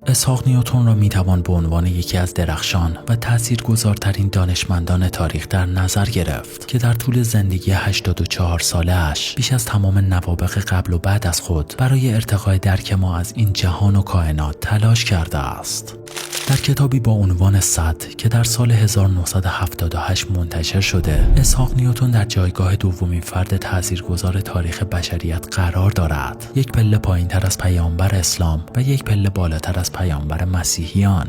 اسحاق نیوتن را میتوان به عنوان یکی از درخشان و تاثیرگذارترین دانشمندان تاریخ در نظر گرفت که در طول زندگی 84 ساله‌اش بیش از تمام نوابغ قبل و بعد از خود برای ارتقای درک ما از این جهان و کائنات تلاش کرده است. در کتابی با عنوان صد که در سال 1978 منتشر شده، اسحاق نیوتن در جایگاه دومین فرد تاثیرگذار تاریخ بشریت قرار دارد، یک پله پایین‌تر از پیامبر اسلام و یک پله بالاتر از پیامبر مسیحیان.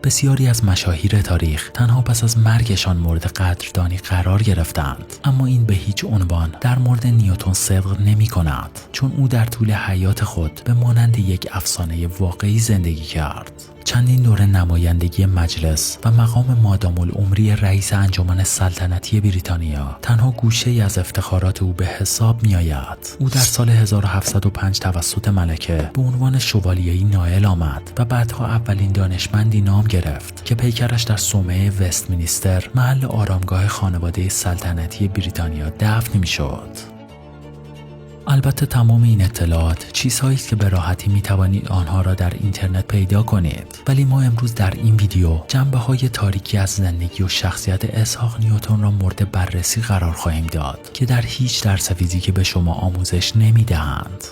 بسیاری از مشاهیر تاریخ تنها پس از مرگشان مورد قدردانی قرار گرفتند، اما این به هیچ عنوان در مورد نیوتن صدق نمی کند، چون او در طول حیات خود به مانند یک افسانه واقعی زندگی کرد. چندین دوره نمایندگی مجلس و مقام مادام العمری رئیس انجمن سلطنتی بریتانیا تنها گوشه‌ای از افتخارات او به حساب می آید. او در سال 1705 توسط ملکه به عنوان شوالیه‌ای نائل آمد و بعدها اولین دانشمندی نام گرفت که پیکرش در صومعه وستمینستر، محل آرامگاه خانواده سلطنتی بریتانیا، دفن می شد. البته تمام این اطلاعات چیزهایی است که به راحتی می توانید آنها را در اینترنت پیدا کنید، ولی ما امروز در این ویدیو جنبه‌های تاریکی از زندگی و شخصیت اسحاق نیوتن را مورد بررسی قرار خواهیم داد که در هیچ درس فیزیکی به شما آموزش نمی دهند.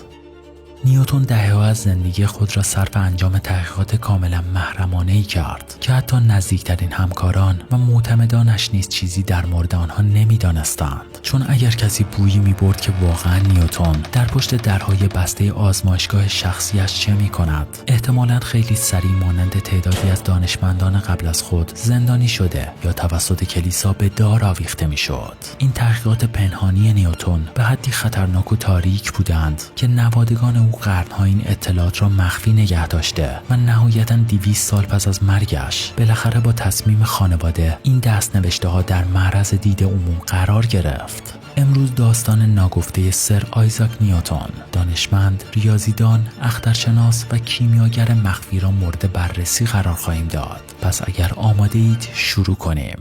نیوتن دهه‌ها از زندگی خود را صرف انجام تحقیقات کاملا محرمانه‌ای کرد که حتی نزدیکترین همکاران و معتمدانش نیز چیزی در مورد آنها نمی‌دانستند، چون اگر کسی بویی می‌برد که واقعا نیوتن در پشت درهای بسته آزمایشگاه شخصیش چه می‌کند، احتمالاً خیلی سریع مانند تعدادی از دانشمندان قبل از خود زندانی شده یا توسط کلیسا به دار آویخته می‌شد. این تحقیقات پنهانی نیوتن به حدی خطرناک و تاریک بودند که نوادگان او قرن‌ها این اطلاعات را مخفی نگه داشته و نهایتاً 200 سال پس از مرگش بالاخره با تصمیم خانواده این دست‌نوشته‌ها در معرض دید عموم قرار گرفت. امروز داستان ناگفته سر آیزاک نیوتن، دانشمند، ریاضیدان، اخترشناس و کیمیاگر مخفی را مورد بررسی قرار خواهیم داد. پس اگر آماده اید شروع کنیم.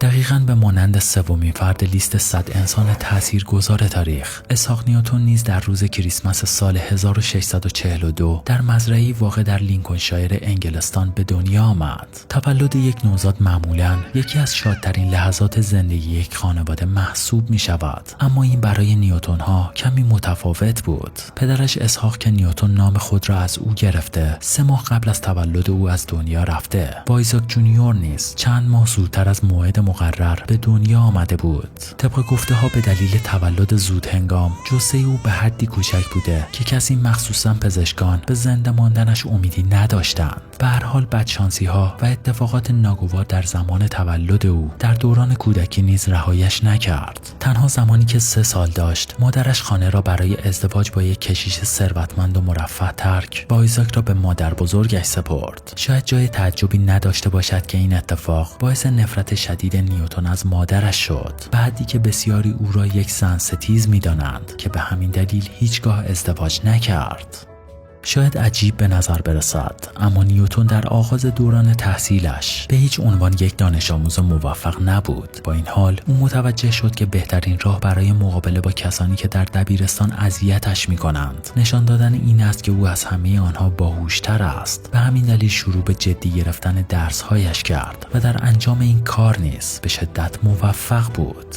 دقیقاً به مانند سومین فرد لیست 100 انسان تاثیرگذار تاریخ، اسحاق نیوتن نیز در روز کریسمس سال 1642 در مزرعه‌ای واقع در لینکلنشایر انگلستان به دنیا آمد. تولد یک نوزاد معمولاً یکی از شادترین لحظات زندگی یک خانواده محسوب می شود، اما این برای نیوتن ها کمی متفاوت بود. پدرش اسحاق که نیوتن نام خود را از او گرفته، 3 ماه قبل از تولد او از دنیا رفته و آیزاک جونیور نیز چند ماه زودتر از موعد مقرر به دنیا آمده بود. طبق گفته ها به دلیل تولد زود هنگام جثه او به حدی کوچک بوده که کسی مخصوصا پزشکان به زنده ماندنش امیدی نداشتند. به هر حال بدشانسی ها و اتفاقات ناگوار در زمان تولد او در دوران کودکی نیز رهایش نکرد. تنها زمانی که 3 سال داشت مادرش خانه را برای ازدواج با یک کشیش ثروتمند و مرفه ترک و آیزاک را به مادر بزرگش سپرد. شاید جای تعجبی نداشته باشد که این اتفاق باعث نفرت شدید نیوتن از مادرش شد، بعدی که بسیاری او را یک زن ستیز می‌دانند که به همین دلیل هیچگاه ازدواج نکرد. شاید عجیب به نظر برسد، اما نیوتن در آغاز دوران تحصیلش به هیچ عنوان یک دانش آموز موفق نبود. با این حال او متوجه شد که بهترین راه برای مقابله با کسانی که در دبیرستان اذیتش می‌کنند نشان دادن این است که او از همه آنها باهوش‌تر است. به همین دلیل شروع به جدی گرفتن درس‌هایش کرد و در انجام این کار نیز به شدت موفق بود.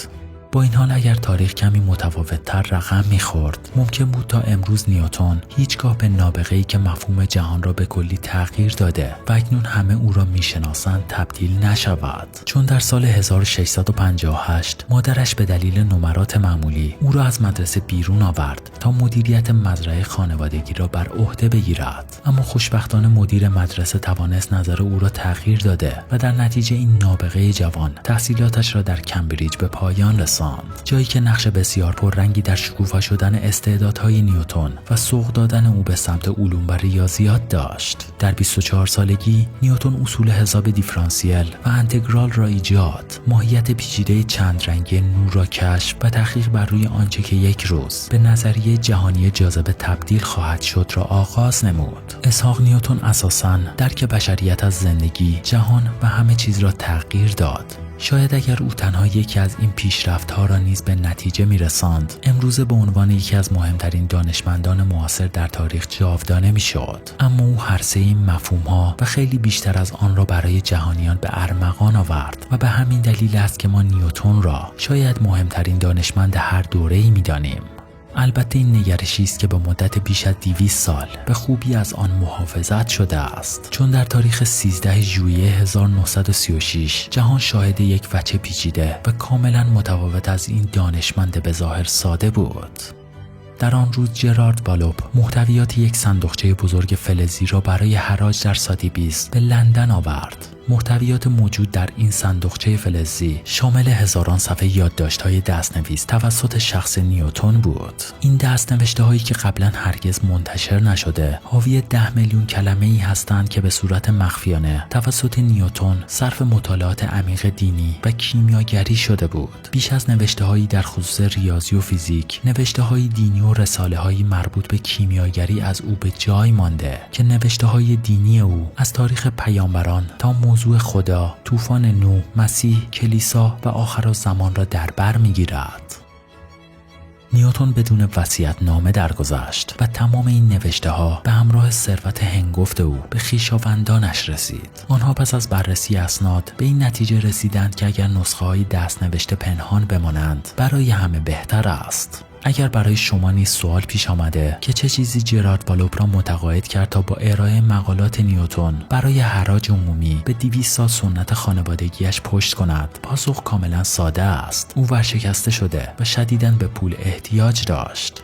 با این حال اگر تاریخ کمی متفاوت‌تر رقم می‌خورد، ممکن بود تا امروز نیوتن هیچگاه به نابغه‌ای که مفهوم جهان را به کلی تغییر داده و اکنون همه او را می‌شناسند تبدیل نشود، چون در سال 1658 مادرش به دلیل نمرات معمولی او را از مدرسه بیرون آورد تا مدیریت مزرعه خانوادگی را بر عهده بگیرد. اما خوشبختانه مدیر مدرسه توانست نظر او را تغییر داده و در نتیجه این نابغه جوان تحصیلاتش را در کمبریج به پایان رساند، جایی که نقش بسیار پررنگی در شکوفا شدن استعدادهای نیوتن و سوق دادن او به سمت علوم و ریاضیات داشت. در 24 سالگی نیوتن اصول حساب دیفرانسیل و انتگرال را ایجاد، ماهیت پیچیده چند رنگی نور را کشف و تحقیق بر روی آنچه که یک روز به نظریه جهانی جاذبه تبدیل خواهد شد را آغاز نمود. اسحاق نیوتن اساساً درک بشریت از زندگی، جهان و همه چیز را تغییر داد. شاید اگر او تنها یکی از این پیشرفت‌ها را نیز به نتیجه می‌رساند، امروزه به عنوان یکی از مهمترین دانشمندان معاصر در تاریخ جاودانه می‌شد. اما او هر سه این مفهوم‌ها و خیلی بیشتر از آن را برای جهانیان به ارمغان آورد و به همین دلیل است که ما نیوتن را شاید مهمترین دانشمند هر دوره‌ای می‌دانیم. البته این نگرشی است که به مدت بیش از 200 سال به خوبی از آن محافظت شده است، چون در تاریخ 13 ژوئیه 1936 جهان شاهد یک وجه پیچیده و کاملا متفاوت از این دانشمند به ظاهر ساده بود. در آن روز جرارد والوپ محتویات یک صندوقچه بزرگ فلزی را برای حراج در ساتیبیز به لندن آورد. محتویات موجود در این صندوقچه فلزی شامل هزاران صفحه یادداشت‌های دست‌نویس توسط شخص نیوتن بود. این دست‌نوشته‌هایی که قبلا هرگز منتشر نشده، حاوی 10 میلیون کلمه‌ای هستند که به صورت مخفیانه توسط نیوتن صرف مطالعات عمیق دینی و کیمیاگری شده بود. بیش از نوشته‌هایی در خصوص ریاضی و فیزیک، نوشته‌های دینی و رساله‌هایی مربوط به کیمیاگری از او به جای مانده که نوشته‌های دینی او از تاریخ پیامبران تا موضوع خدا، طوفان نوح، مسیح، کلیسا و آخرالزمان را در بر می‌گیرد. نیوتن بدون وصیت‌نامه درگذشت و تمام این نوشته‌ها به همراه ثروت هنگفت او به خویشاوندانش رسید. آنها پس از بررسی اسناد به این نتیجه رسیدند که اگر نسخه‌های دست‌نوشته پنهان بمانند، برای همه بهتر است. اگر برای شما نیز سوال پیش آمده که چه چیزی جرارد والوپ را متقاعد کرد تا با ارائه مقالات نیوتن برای حراج عمومی به 200 سال سنت خانوادگیش پشت کند، پاسخ کاملا ساده است. او ورشکسته شده و شدیداً به پول احتیاج داشت.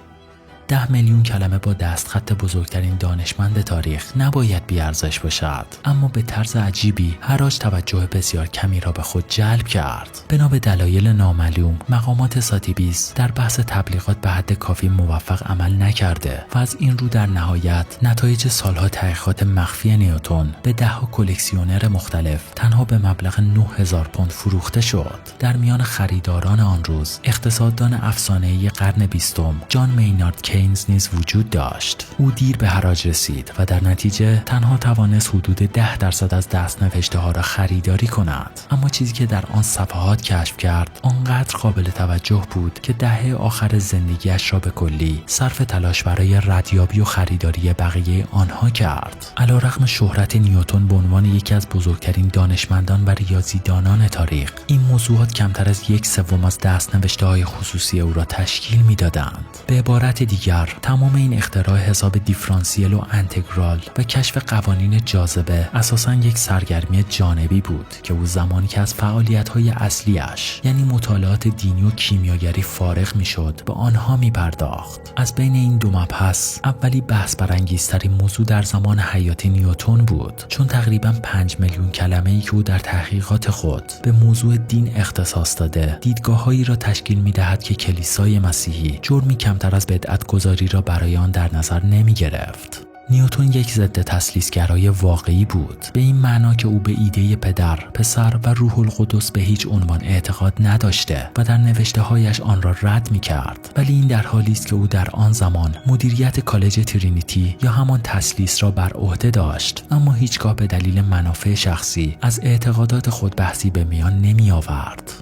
10 میلیون کلمه با دستخط بزرگترین دانشمند تاریخ نباید بی‌ارزش باشد، اما به طرز عجیبی حراج توجه بسیار کمی را به خود جلب کرد. بنا به دلایل نامعلوم، مقامات ساتیبیز در بحث تبلیغات به حد کافی موفق عمل نکرده و از این رو در نهایت نتایج سالها تحقیقات مخفی نیوتن به 10 کلکسیونر مختلف تنها به مبلغ 9000 پوند فروخته شد. در میان خریداران آن روز اقتصاددان افسانه‌ای قرن 20 جان مینارد کینز نیز وجود داشت. او دیر به حراج رسید و در نتیجه تنها توانست حدود 10% از دست‌نوشته‌ها را خریداری کند. اما چیزی که در آن صفحات کشف کرد آنقدر قابل توجه بود که دهه آخر زندگیش را به کلی صرف تلاش برای ردیابی و خریداری بقیه آنها کرد. علیرغم شهرت نیوتن به عنوان یکی از بزرگترین دانشمندان و ریاضیدانان تاریخ، این موضوعات کمتر از 1/3 از دست‌نوشته‌های خصوصی او را تشکیل می‌دادند. به عبارت دیگر تمام این اختراع حساب دیفرانسیل و انتگرال و کشف قوانین جاذبه اساساً یک سرگرمی جانبی بود که او زمانی که از فعالیت‌های اصلیش یعنی مطالعات دینی و کیمیاگری فارغ می‌شد به آنها می‌پرداخت. از بین این دو مبحث اولی بحث برانگیزترین موضوع در زمان حیات نیوتن بود، چون تقریباً 5 میلیون کلمه‌ای که او در تحقیقات خود به موضوع دین اختصاص داده، دیدگاه‌هایی را تشکیل می‌دهد که کلیسای مسیحی جرمی کمتر از بدعت گذاری را برای آن در نظر نمی گرفت. نیوتن یک ضد تثلیث‌گرای واقعی بود، به این معنا که او به ایده پدر، پسر و روح القدس به هیچ عنوان اعتقاد نداشته و در نوشته‌هایش آن را رد می‌کرد. ولی این در حالی است که او در آن زمان مدیریت کالج ترینیتی یا همان تثلیث را بر عهده داشت، اما هیچگاه به دلیل منافع شخصی از اعتقادات خود بحثی به میان نمی‌آورد.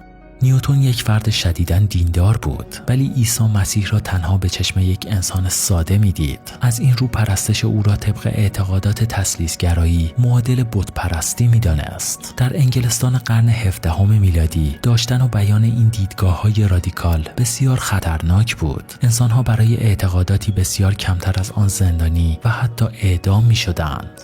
نیوتن یک فرد شدیداً دیندار بود، ولی عیسی مسیح را تنها به چشم یک انسان ساده می‌دید. از این رو پرستش او را طبق اعتقادات تثلیث‌گرایی معادل بت‌پرستی می‌دانست. در انگلستان قرن 17 میلادی داشتن و بیان این دیدگاه‌های رادیکال بسیار خطرناک بود. انسان‌ها برای اعتقاداتی بسیار کمتر از آن زندانی و حتی اعدام می‌شدند.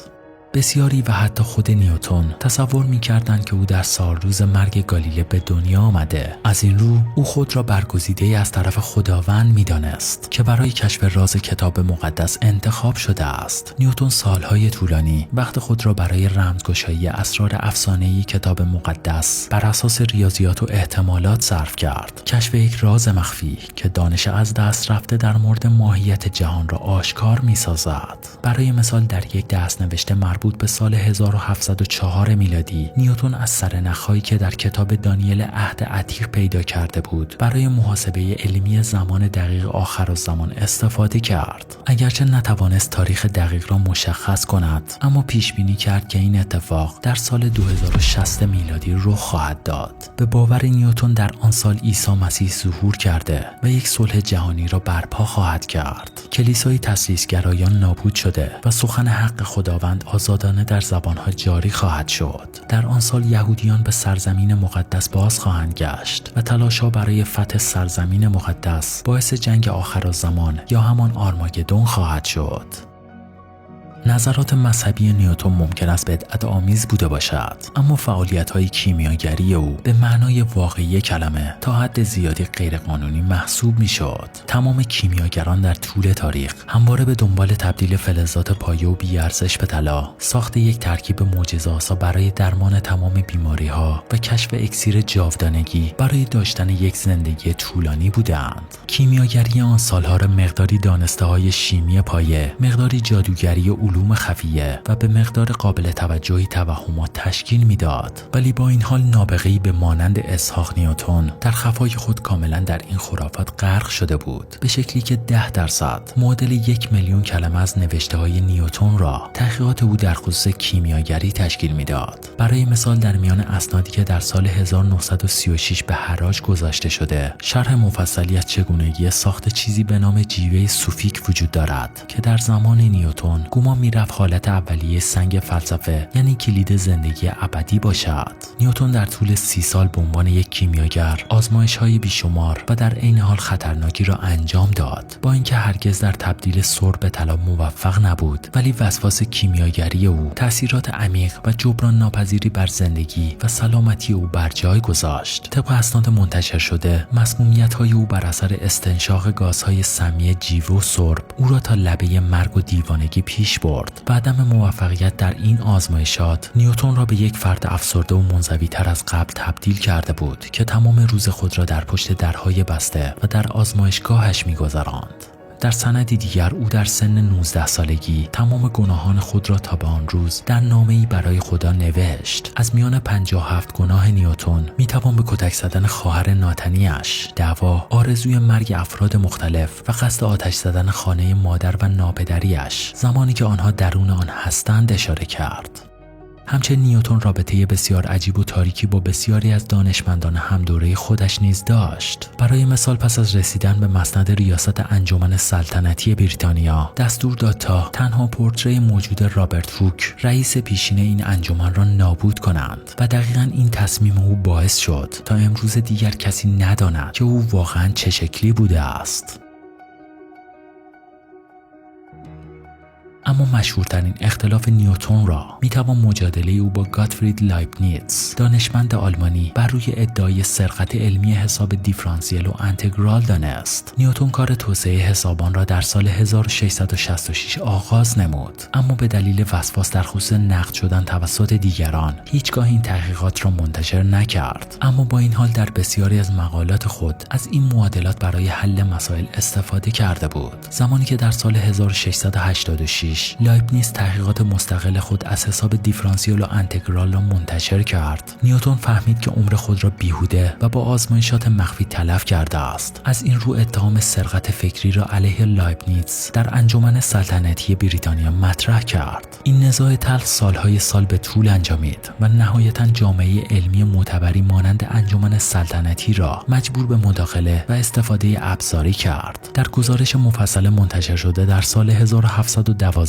بسیاری و حتی خود نیوتن تصور می‌کردند که او در سالروز مرگ گالیله به دنیا آمده. از این رو او خود را برگزیده از طرف خداوند می‌دانست که برای کشف راز کتاب مقدس انتخاب شده است. نیوتن سالهای طولانی وقت خود را برای رمزگشایی اسرار افسانه‌ای کتاب مقدس بر اساس ریاضیات و احتمالات صرف کرد. کشف یک راز مخفی که دانش از دست رفته در مورد ماهیت جهان را آشکار می‌سازد. برای مثال در یک دست‌نوشته مربوط مربوط به سال 1704 میلادی نیوتن از سرنخ‌هایی که در کتاب دانیل عهد عتیق پیدا کرده بود برای محاسبه علمی زمان دقیق آخرالزمان استفاده کرد. اگرچه نتوانست تاریخ دقیق را مشخص کند، اما پیش بینی کرد که این اتفاق در سال 2060 میلادی رخ خواهد داد. به باور نیوتن در آن سال عیسی مسیح ظهور کرده و یک صلح جهانی را برپا خواهد کرد. کلیسای تثلیث‌گرایان نابود شده و سخن حق خداوند آزادانه در زبانها جاری خواهد شد. در آن سال یهودیان به سرزمین مقدس باز خواهند گشت و تلاش‌ها برای فتح سرزمین مقدس باعث جنگ آخرالزمان یا همان آرماگدون خواهد شد. نظرات مذهبی نیوتن ممکن است بدعت‌آمیز بوده باشد، اما فعالیت‌های کیمیاگری او به معنای واقعی کلمه تا حد زیادی غیرقانونی محسوب می‌شد. تمام کیمیاگران در طول تاریخ همواره به دنبال تبدیل فلزات پایه و بی‌ارزش به طلا، ساخت یک ترکیب معجزه‌آسا برای درمان تمام بیماری‌ها و کشف اکسیر جاودانگی برای داشتن یک زندگی طولانی بودند. کیمیاگری آن سال‌ها را مقداری دانسته‌های شیمی پایه، مقداری جادوگری علوم خفیه و به مقدار قابل توجهی توهمات تشکیل میداد، ولی با این حال نابغه‌ای به مانند اسحاق نیوتن در خفای خود کاملا در این خرافات غرق شده بود، به شکلی که 10% معادل 1,000,000 کلمه از نوشته‌های نیوتن را تحقیقات او در خصوص کیمیاگری تشکیل میداد. برای مثال در میان اسنادی که در سال 1936 به حراج گذاشته شده، شرح مفصلی از چگونگی ساخت چیزی به نام جیوه سوفیک وجود دارد که در زمان نیوتن گمان میرفت حالت اولیه سنگ فلسفه یعنی کلید زندگی ابدی باشد. نیوتن در طول 30 سال به عنوان یک کیمیاگر آزمایش‌های بیشمار و در عین حال خطرناکی را انجام داد. با اینکه هرگز در تبدیل سرب به طلا موفق نبود، ولی وسواس کیمیاگری او تأثیرات عمیق و جبران ناپذیری بر زندگی و سلامتی او بر جای گذاشت. طبق اسناد منتشر شده، مسمومیت‌های او بر اثر استنشاق گازهای سمی جیوه و سرب او را تا لبه مرگ و دیوانگی پیش برد. و عدم موفقیت در این آزمایشات نیوتن را به یک فرد افسرده و منزوی‌تر از قبل تبدیل کرده بود که تمام روز خود را در پشت درهای بسته و در آزمایشگاهش می‌گذراند. در سندی دیگر او در سن 19 سالگی تمام گناهان خود را تا به آن روز در نامه‌ای برای خدا نوشت. از میان 57 گناه نیوتن میتوان به کتک زدن خواهر ناتنی‌اش، دعوا، آرزوی مرگ افراد مختلف و قصد آتش زدن خانه مادر و ناپدری‌اش زمانی که آنها درون آن هستند اشاره کرد. همچنین نیوتن رابطه بسیار عجیب و تاریکی با بسیاری از دانشمندان همدوره خودش نیز داشت. برای مثال پس از رسیدن به مسند ریاست انجمن سلطنتی بریتانیا دستور داد تا تنها پورتری موجود رابرت هوک، رئیس پیشین این انجمن را نابود کنند و دقیقاً این تصمیم او باعث شد تا امروز دیگر کسی نداند که او واقعاً چه شکلی بوده است. اما مشهورترین اختلاف نیوتن را میتوان مجادله او با گاتفرید لایبنیتز، دانشمند آلمانی، بر روی ادعای سرقت علمی حساب دیفرانسیل و انتگرال دانست. نیوتن کار توسعه حسابان را در سال 1666 آغاز نمود، اما به دلیل وسواس در خصوص نقد شدن توسط دیگران هیچگاه این تحقیقات را منتشر نکرد. اما با این حال در بسیاری از مقالات خود از این معادلات برای حل مسائل استفاده کرده بود. زمانی که در سال 1686 لایبنیتز تحقیقات مستقل خود از حساب دیفرانسیل و انتگرال را منتشر کرد، نیوتن فهمید که عمر خود را بیهوده و با آزمایشات مخفی تلف کرده است. از این رو اتهام سرقت فکری را علیه لایبنیتز در انجمن سلطنتی بریتانیا مطرح کرد. این نزاع تلخ سالهای سال به طول انجامید و نهایتاً جامعه علمی معتبری مانند انجمن سلطنتی را مجبور به مداخله و استفاده ابزاری کرد. در گزارش مفصل منتشر شده در سال 1712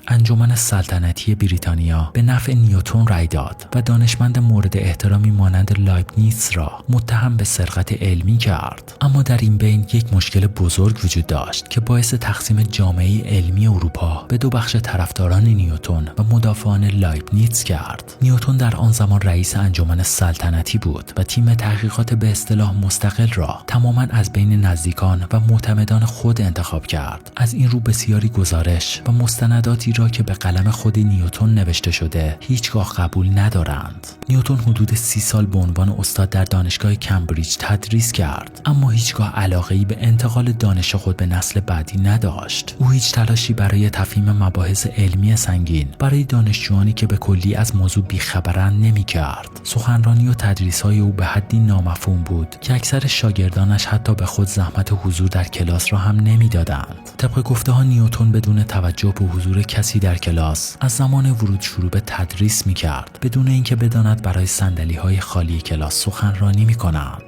انجمن سلطنتی بریتانیا به نفع نیوتن رأی داد و دانشمند مورد احترامی مانند لایبنیتز را متهم به سرقت علمی کرد. اما در این بین یک مشکل بزرگ وجود داشت که باعث تقسیم جامعه علمی اروپا به دو بخش طرفداران نیوتن و مدافعان لایبنیتز کرد. نیوتن در آن زمان رئیس انجمن سلطنتی بود و تیم تحقیقات به اصطلاح مستقل را تماما از بین نزدیکان و معتمدان خود انتخاب کرد. از این رو بسیاری گزارش و مستنداتی را که به قلم خود نیوتن نوشته شده هیچگاه قبول ندارند. نیوتن حدود 30 سال به عنوان استاد در دانشگاه کمبریج تدریس کرد، اما هیچگاه علاقه‌ای به انتقال دانش خود به نسل بعدی نداشت. او هیچ تلاشی برای تفهیم مباحث علمی سنگین برای دانشجویانی که به کلی از موضوع بیخبرند نمی‌کرد. سخنرانی و تدریس‌های او به حدی نامفهوم بود که اکثر شاگردانش حتی به خود زحمت حضور در کلاس را هم نمی‌دادند. طبق گفته‌ها نیوتن بدون توجه به حضور کسی در کلاس از زمان ورود شروع به تدریس می‌کرد، بدون اینکه بداند برای صندلی‌های خالی کلاس سخنرانی می‌کند.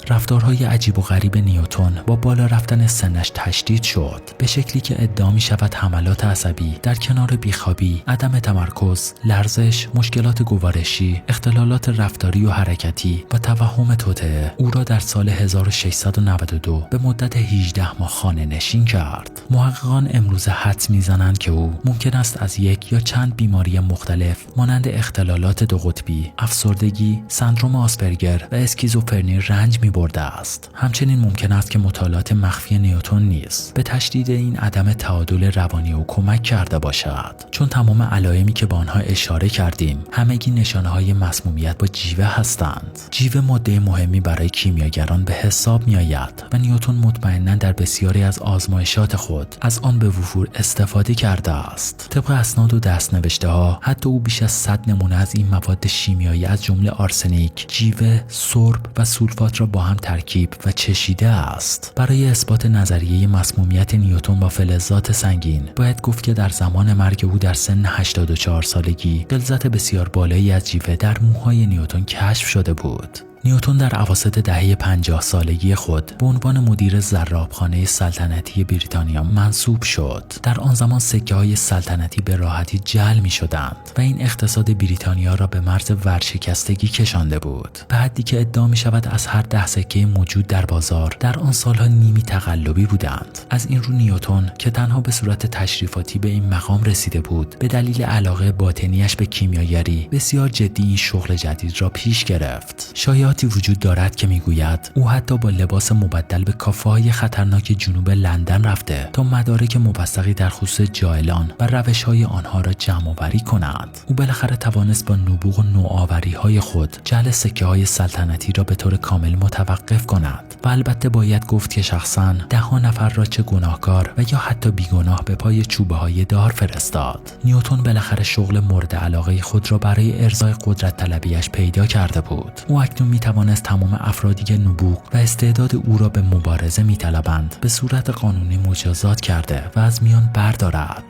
رفتارهای عجیب و غریب نیوتن با بالا رفتن سنش تشدید شد، به شکلی که ادعا می شود حملات عصبی در کنار بیخوابی، عدم تمرکز، لرزش، مشکلات گوارشی، اختلالات رفتاری و حرکتی و توهم توطئه او را در سال 1692 به مدت 18 ماه خانه نشین کرد. محققان امروزه حدس میزنند که او ممکن است از یک یا چند بیماری مختلف مانند اختلالات دو قطبی، افسردگی، سندرم آسپرگر و اسکیزوفرنی رنج برده است. همچنین ممکن است که مطالعات مخفی نیوتن نیز به تشدید این عدم تعادل روانی او کمک کرده باشد، چون تمام علائمی که به آنها اشاره کردیم همگی نشانه‌های مسمومیت با جیوه هستند. جیوه ماده مهمی برای کیمیاگران به حساب می‌آید و نیوتن مطمئناً در بسیاری از آزمایشات خود از آن به وفور استفاده کرده است. طبق اسناد و دست‌نوشته‌ها حتی او بیش از 100 نمونه از این مواد شیمیایی از جمله آرسنیک، جیوه، سرب و سولفات را با هم ترکیب و چشیده است. برای اثبات نظریه مسمومیت نیوتن با فلزات سنگین باید گفت که در زمان مرگ او در سن 84 سالگی غلظت بسیار بالایی از جیوه در موهای نیوتن کشف شده بود. نیوتن در اواسط دهه 50 سالگی خود به عنوان مدیر زرابخانه سلطنتی بریتانیا منصوب شد. در آن زمان سکه‌های سلطنتی به راحتی جعل می‌شدند و این اقتصاد بریتانیا را به مرز ورشکستگی کشانده بود، به حدی که ادعا می‌شود از هر 10 سکه موجود در بازار در آن سالها نیمی تقلبی بودند. از این رو نیوتن که تنها به صورت تشریفاتی به این مقام رسیده بود، به دلیل علاقه باطنیش به کیمیاگری بسیار جدی این شغل جدید را پیش گرفت. شایعاتی وجود دارد که میگوید او حتی با لباس مبدل به کافه‌های خطرناک جنوب لندن رفته تا مدارک موثقی در خصوص جاهلان و روش‌های آنها را جمع‌آوری کند. او بالاخره توانست با نبوغ و نوآوری‌های خود جعل سکه‌های سلطنتی را به طور کامل متوقف کند و البته باید گفت که شخصاً ده‌ها نفر را چه گناهکار و یا حتی بیگناه به پای چوبه‌های دار فرستاد. نیوتن بالاخره شغل مورد علاقه خود را برای ارضای قدرت طلبیش پیدا کرده بود. او اکنون میتوانست تمام افرادی که نبوغ و استعداد او را به مبارزه میطلبند به صورت قانونی مجازات کرده و از میان بردارد.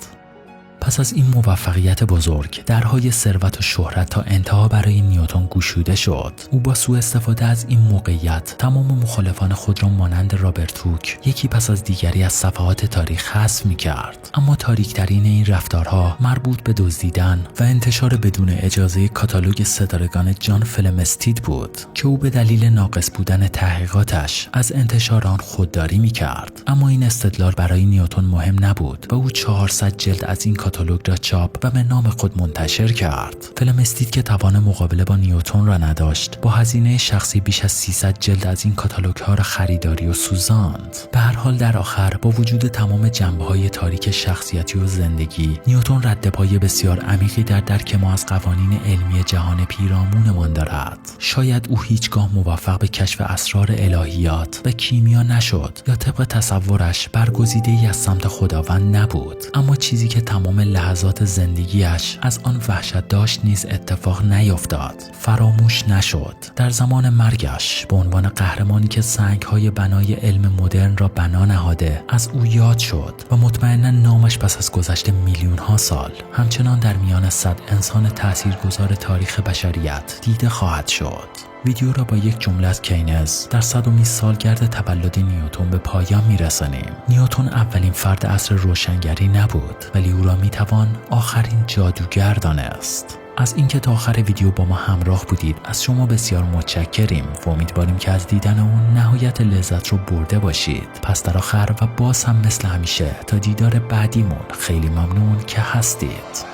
پس از این موفقیت بزرگ، درهای ثروت و شهرت تا انتها برای نیوتن گشوده شد. او با سوء استفاده از این موقعیت تمام مخالفان خود را مانند رابرت هوک یکی پس از دیگری از صفحات تاریخ حذف می‌کرد. اما تاریک‌ترین این رفتارها مربوط به دزدیدن و انتشار بدون اجازه کاتالوگ ستارگان جان فلمستید بود که او به دلیل ناقص بودن تحقیقاتش از انتشار آن خودداری می‌کرد. اما این استدلال برای نیوتن مهم نبود و او 400 جلد از این کاتالوگ را چاپ و به نام خود منتشر کرد. فلمستید که توان مقابله با نیوتن را نداشت، با هزینه شخصی بیش از 300 جلد از این کاتالوگ ها را خریداری و سوزاند. به هر حال در آخر با وجود تمام جنبه‌های تاریک شخصیتی و زندگی، نیوتن ردپای بسیار عمیقی در درک ما از قوانین علمی جهان پیرامونمان دارد. شاید او هیچگاه موفق به کشف اسرار الهیات و کیمیا نشد یا طبق تصورش برگزیده‌ای از سمت خداوند نبود، اما چیزی که تمام لحظات زندگیش از آن وحشت داشت نیز اتفاق نیفتاد، فراموش نشد. در زمان مرگش به عنوان قهرمانی که سنگ‌های بنای علم مدرن را بنا نهاده از او یاد شد و مطمئنا نامش پس از گذشت میلیون‌ها سال همچنان در میان 100 انسان تاثیرگذار تاریخ بشریت دیده خواهد شد. ویدیو را با یک جمله از کینز در 100مین سالگرد تولد نیوتن به پایان می‌رسانیم. نیوتن اولین فرد عصر روشنگری نبود، ولی او را می‌توان آخرین جادوگر دانست. از اینکه تا آخر ویدیو با ما همراه بودید از شما بسیار متشکریم و امیدواریم که از دیدن اون نهایت لذت رو برده باشید. پس در آخر و باز هم مثل همیشه تا دیدار بعدیمون خیلی ممنون که هستید.